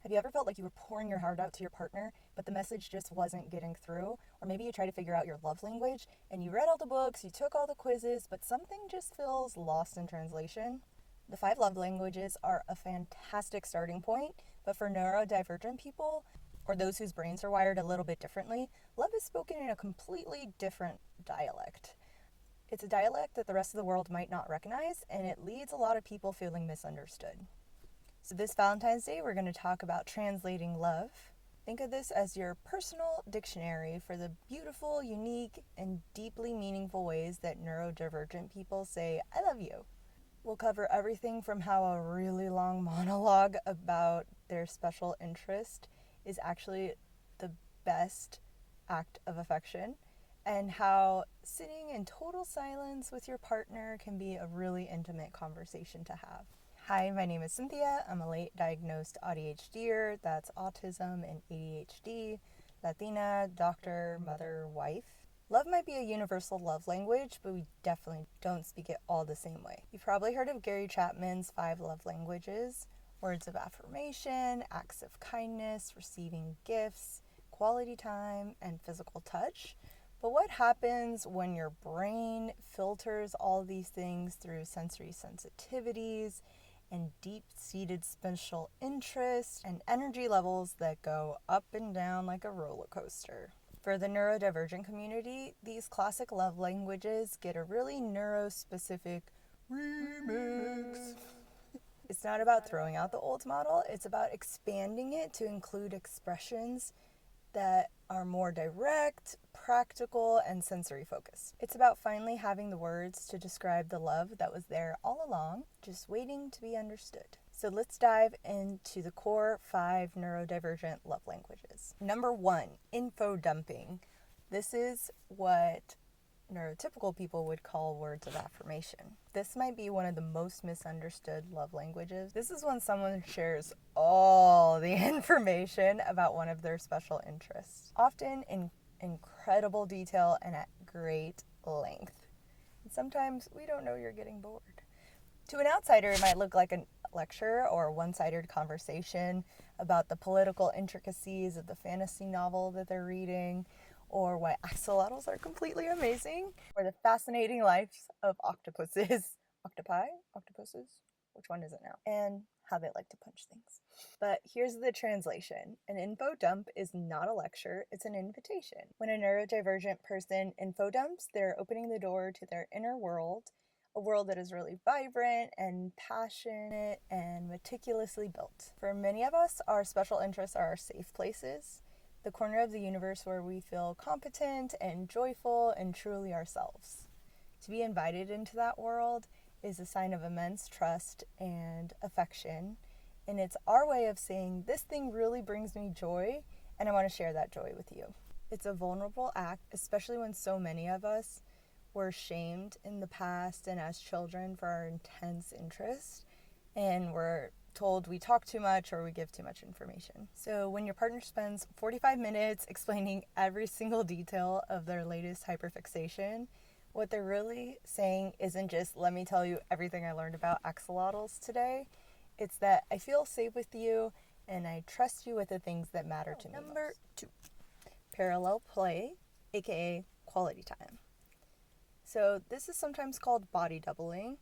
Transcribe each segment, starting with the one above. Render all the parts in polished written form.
Have you ever felt like you were pouring your heart out to your partner, but the message just wasn't getting through? Or maybe you try to figure out your love language and you read all the books, you took all the quizzes, but something just feels lost in translation? The 5 love languages are a fantastic starting point, but for neurodivergent people, or those whose brains are wired a little bit differently, love is spoken in a completely different dialect. It's a dialect that the rest of the world might not recognize, and it leaves a lot of people feeling misunderstood. So this Valentine's Day, we're going to talk about translating love. Think of this as your personal dictionary for the beautiful, unique, and deeply meaningful ways that neurodivergent people say, I love you. We'll cover everything from how a really long monologue about their special interest is actually the best act of affection, and how sitting in total silence with your partner can be a really intimate conversation to have. Hi, my name is Cynthia. I'm a late diagnosed ADHDer, that's autism and ADHD, Latina, doctor, mother, wife. Love might be a universal love language, but we definitely don't speak it all the same way. You've probably heard of Gary Chapman's 5 love languages: words of affirmation, acts of kindness, receiving gifts, quality time, and physical touch. But what happens when your brain filters all these things through sensory sensitivities and deep-seated special interests and energy levels that go up and down like a roller coaster? For the neurodivergent community, these classic love languages get a really neuro-specific remix. It's not about throwing out the old model, it's about expanding it to include expressions that are more direct, practical, and sensory focused. It's about finally having the words to describe the love that was there all along, just waiting to be understood. So let's dive into the core 5 neurodivergent love languages. Number 1, info dumping. This is what neurotypical people would call words of affirmation. This might be one of the most misunderstood love languages. This is when someone shares all the information about one of their special interests, often in incredible detail and at great length. And sometimes we don't know you're getting bored. To an outsider, it might look like a lecture or a one-sided conversation about the political intricacies of the fantasy novel that they're reading, or why axolotls are completely amazing, or the fascinating lives of octopuses. Octopuses? Which one is it now? And how they like to punch things. But here's the translation. An info dump is not a lecture, it's an invitation. When a neurodivergent person info dumps, they're opening the door to their inner world, a world that is really vibrant and passionate and meticulously built. For many of us, our special interests are our safe places, the corner of the universe where we feel competent and joyful and truly ourselves. To be invited into that world is a sign of immense trust and affection, and it's our way of saying, this thing really brings me joy, and I want to share that joy with you. It's a vulnerable act, especially when so many of us were shamed in the past and as children for our intense interest, and we're told we talk too much or we give too much information. So when your partner spends 45 minutes explaining every single detail of their latest hyperfixation, what they're really saying isn't just, let me tell you everything I learned about axolotls today. It's that I feel safe with you and I trust you with the things that matter to me. Number 2, parallel play, aka quality time. So this is sometimes called body doubling.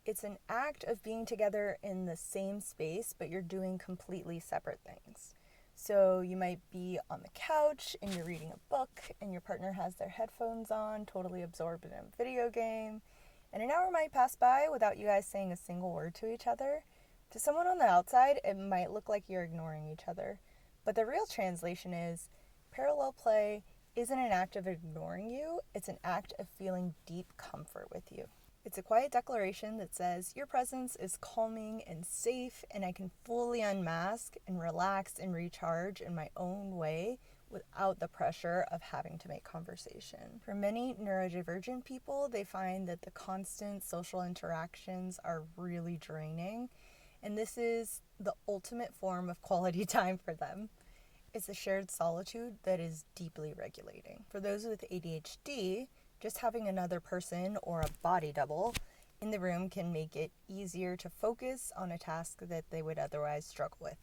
It's an act of being together in the same space, but you're doing completely separate things. So you might be on the couch and you're reading a book and your partner has their headphones on, totally absorbed in a video game, and an hour might pass by without you guys saying a single word to each other. To someone on the outside, it might look like you're ignoring each other, but the real translation is parallel play isn't an act of ignoring you, it's an act of feeling deep comfort with you. It's a quiet declaration that says, your presence is calming and safe, and I can fully unmask and relax and recharge in my own way without the pressure of having to make conversation. For many neurodivergent people, they find that the constant social interactions are really draining, and this is the ultimate form of quality time for them. It's a shared solitude that is deeply regulating. For those with ADHD, just having another person or a body double in the room can make it easier to focus on a task that they would otherwise struggle with.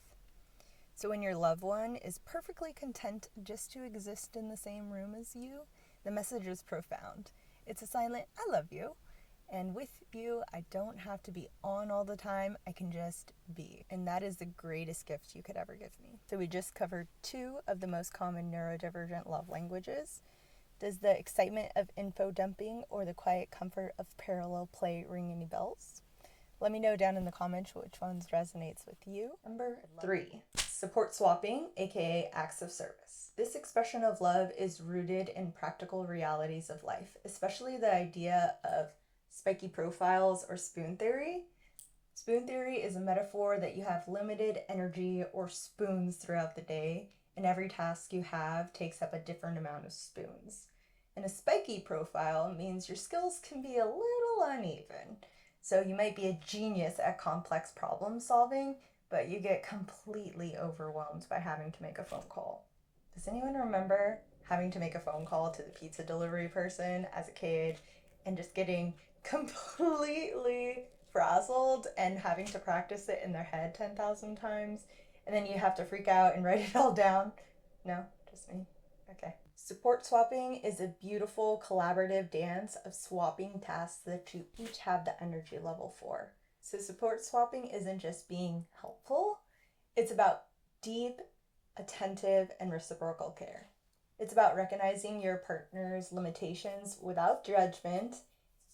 So when your loved one is perfectly content just to exist in the same room as you, the message is profound. It's a silent, I love you. And with you, I don't have to be on all the time. I can just be. And that is the greatest gift you could ever give me. So we just covered 2 of the most common neurodivergent love languages. Does the excitement of info dumping or the quiet comfort of parallel play ring any bells? Let me know down in the comments which ones resonates with you. Number 3, support swapping, aka acts of service. This expression of love is rooted in practical realities of life, especially the idea of spiky profiles or spoon theory. Spoon theory is a metaphor that you have limited energy or spoons throughout the day, and every task you have takes up a different amount of spoons. And a spiky profile means your skills can be a little uneven. So you might be a genius at complex problem solving, but you get completely overwhelmed by having to make a phone call. Does anyone remember having to make a phone call to the pizza delivery person as a kid and just getting completely frazzled and having to practice it in their head 10,000 times? And then you have to freak out and write it all down? No, just me. Okay. Support swapping is a beautiful collaborative dance of swapping tasks that you each have the energy level for. So support swapping isn't just being helpful, it's about deep, attentive, and reciprocal care. It's about recognizing your partner's limitations without judgment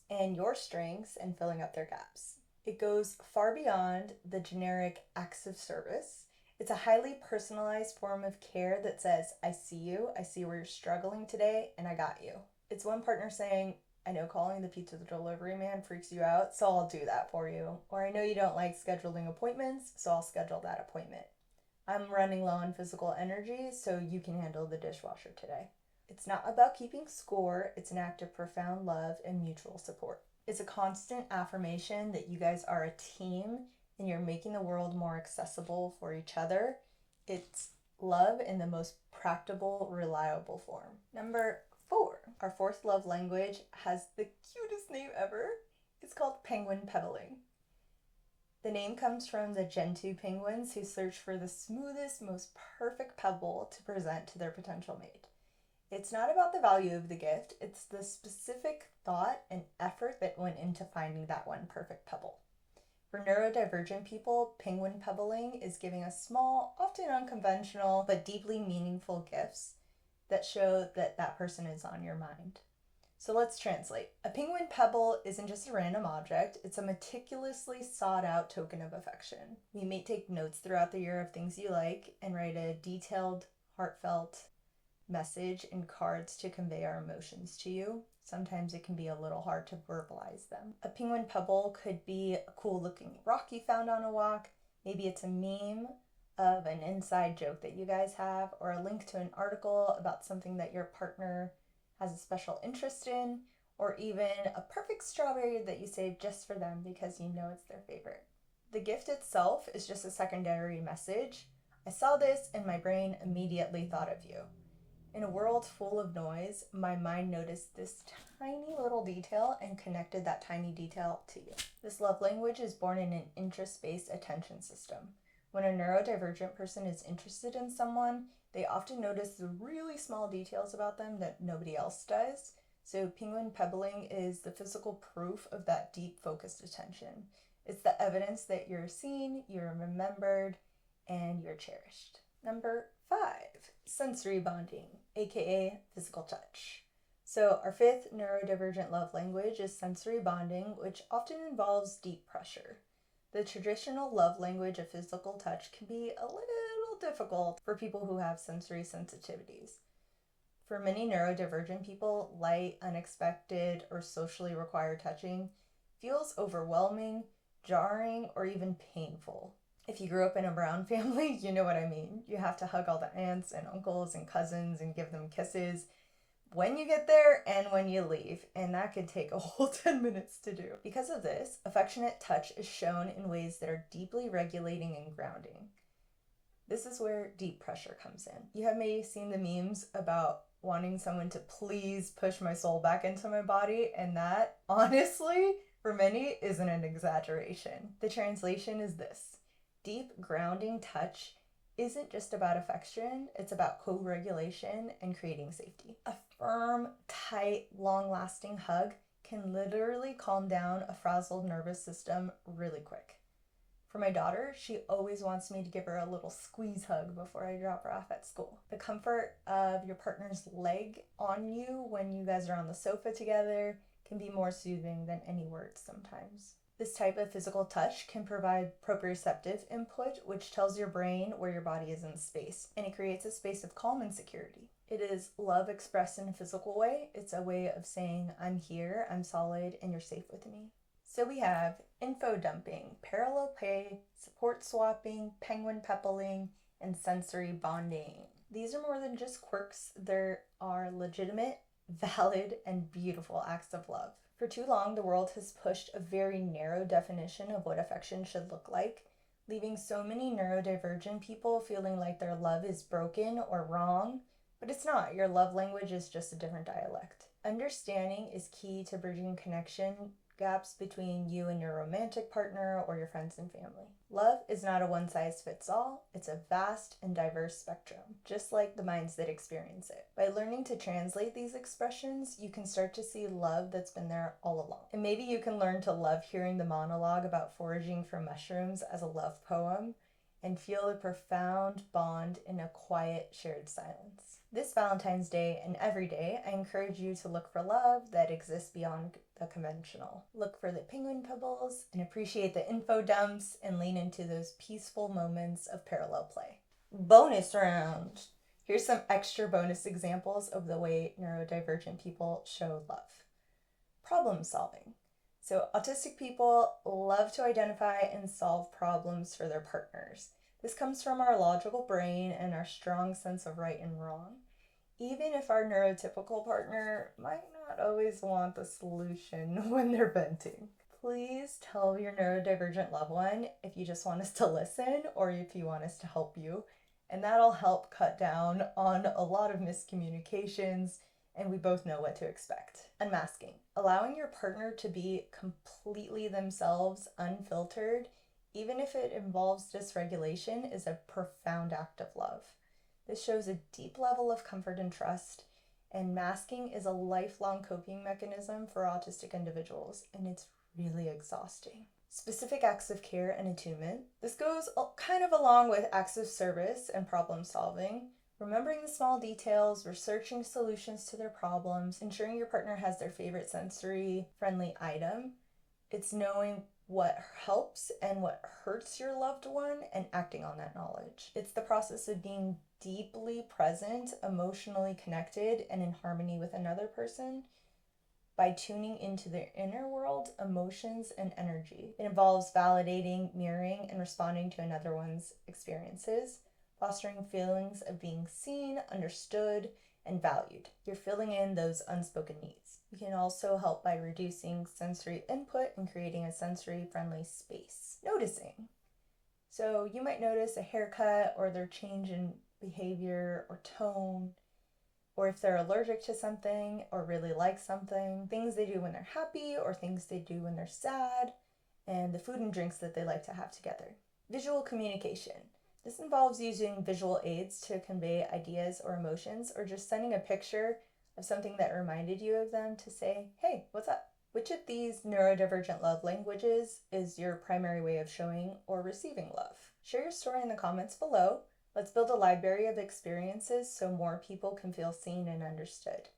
and your strengths and filling up their gaps. It goes far beyond the generic acts of service. It's a highly personalized form of care that says, I see you, I see where you're struggling today, and I got you. It's one partner saying, I know calling the pizza delivery man freaks you out, so I'll do that for you. Or I know you don't like scheduling appointments, so I'll schedule that appointment. I'm running low on physical energy, so you can handle the dishwasher today. It's not about keeping score, it's an act of profound love and mutual support. It's a constant affirmation that you guys are a team and you're making the world more accessible for each other. It's love in the most practical, reliable form. Number 4, our 4th love language has the cutest name ever. It's called penguin pebbling. The name comes from the Gentoo penguins who search for the smoothest, most perfect pebble to present to their potential mate. It's not about the value of the gift, it's the specific thought and effort that went into finding that one perfect pebble. For neurodivergent people, penguin pebbling is giving us small, often unconventional, but deeply meaningful gifts that show that that person is on your mind. So let's translate. A penguin pebble isn't just a random object, it's a meticulously sought out token of affection. We may take notes throughout the year of things you like and write a detailed, heartfelt message and cards to convey our emotions to you. Sometimes it can be a little hard to verbalize them. A penguin pebble could be a cool looking rock you found on a walk. Maybe it's a meme of an inside joke that you guys have, or a link to an article about something that your partner has a special interest in, or even a perfect strawberry that you saved just for them because you know it's their favorite. The gift itself is just a secondary message. I saw this and my brain immediately thought of you. In a world full of noise, my mind noticed this tiny little detail and connected that tiny detail to you. This love language is born in an interest-based attention system. When a neurodivergent person is interested in someone, they often notice the really small details about them that nobody else does. So penguin pebbling is the physical proof of that deep focused attention. It's the evidence that you're seen, you're remembered, and you're cherished. Number 5, sensory bonding, aka physical touch. So our 5th neurodivergent love language is sensory bonding, which often involves deep pressure. The traditional love language of physical touch can be a little difficult for people who have sensory sensitivities. For many neurodivergent people, light, unexpected, or socially required touching feels overwhelming, jarring, or even painful. If you grew up in a Brown family, you know what I mean. You have to hug all the aunts and uncles and cousins and give them kisses when you get there and when you leave, and that could take a whole 10 minutes to do. Because of this, affectionate touch is shown in ways that are deeply regulating and grounding. This is where deep pressure comes in. You have maybe seen the memes about wanting someone to please push my soul back into my body, and that, honestly, for many, isn't an exaggeration. The translation is this: deep grounding touch isn't just about affection, it's about co-regulation and creating safety. A firm, tight, long-lasting hug can literally calm down a frazzled nervous system really quick. For my daughter, she always wants me to give her a little squeeze hug before I drop her off at school. The comfort of your partner's leg on you when you guys are on the sofa together can be more soothing than any words sometimes. This type of physical touch can provide proprioceptive input, which tells your brain where your body is in space, and it creates a space of calm and security. It is love expressed in a physical way. It's a way of saying, I'm here, I'm solid, and you're safe with me. So we have info dumping, parallel play, support swapping, penguin peppling, and sensory bonding. These are more than just quirks. There are legitimate, valid, and beautiful acts of love. For too long, the world has pushed a very narrow definition of what affection should look like, leaving so many neurodivergent people feeling like their love is broken or wrong, but it's not. Your love language is just a different dialect. Understanding is key to bridging connection gaps between you and your romantic partner or your friends and family. Love is not a one-size-fits-all. It's a vast and diverse spectrum, just like the minds that experience it. By learning to translate these expressions, you can start to see love that's been there all along. And maybe you can learn to love hearing the monologue about foraging for mushrooms as a love poem and feel the profound bond in a quiet, shared silence. This Valentine's Day and every day, I encourage you to look for love that exists beyond the conventional. Look for the penguin pebbles and appreciate the info dumps and lean into those peaceful moments of parallel play. Bonus round! Here's some extra bonus examples of the way neurodivergent people show love. Problem solving. So autistic people love to identify and solve problems for their partners. This comes from our logical brain and our strong sense of right and wrong. Even if our neurotypical partner might not always want the solution when they're venting. Please tell your neurodivergent loved one if you just want us to listen or if you want us to help you. And that'll help cut down on a lot of miscommunications, and we both know what to expect. Unmasking. Allowing your partner to be completely themselves, unfiltered, even if it involves dysregulation, is a profound act of love. This shows a deep level of comfort and trust, and masking is a lifelong coping mechanism for autistic individuals, and it's really exhausting. Specific acts of care and attunement. This goes kind of along with acts of service and problem solving. Remembering the small details, researching solutions to their problems, ensuring your partner has their favorite sensory-friendly item. It's knowing what helps and what hurts your loved one and acting on that knowledge. It's the process of being deeply present, emotionally connected, and in harmony with another person by tuning into their inner world, emotions, and energy. It involves validating, mirroring, and responding to another one's experiences, fostering feelings of being seen, understood, and valued. You're filling in those unspoken needs. You can also help by reducing sensory input and creating a sensory-friendly space. Noticing. So you might notice a haircut or their change in behavior or tone, or if they're allergic to something or really like something, things they do when they're happy or things they do when they're sad, and the food and drinks that they like to have together. Visual communication. This involves using visual aids to convey ideas or emotions, or just sending a picture of something that reminded you of them to say, hey, what's up? Which of these neurodivergent love languages is your primary way of showing or receiving love? Share your story in the comments below. Let's build a library of experiences so more people can feel seen and understood.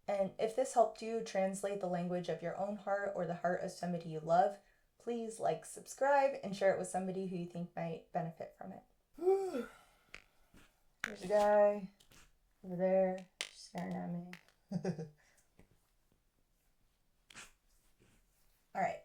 And if this helped you translate the language of your own heart or the heart of somebody you love, please like, subscribe, and share it with somebody who you think might benefit from it. There's a guy over there staring at me. All right,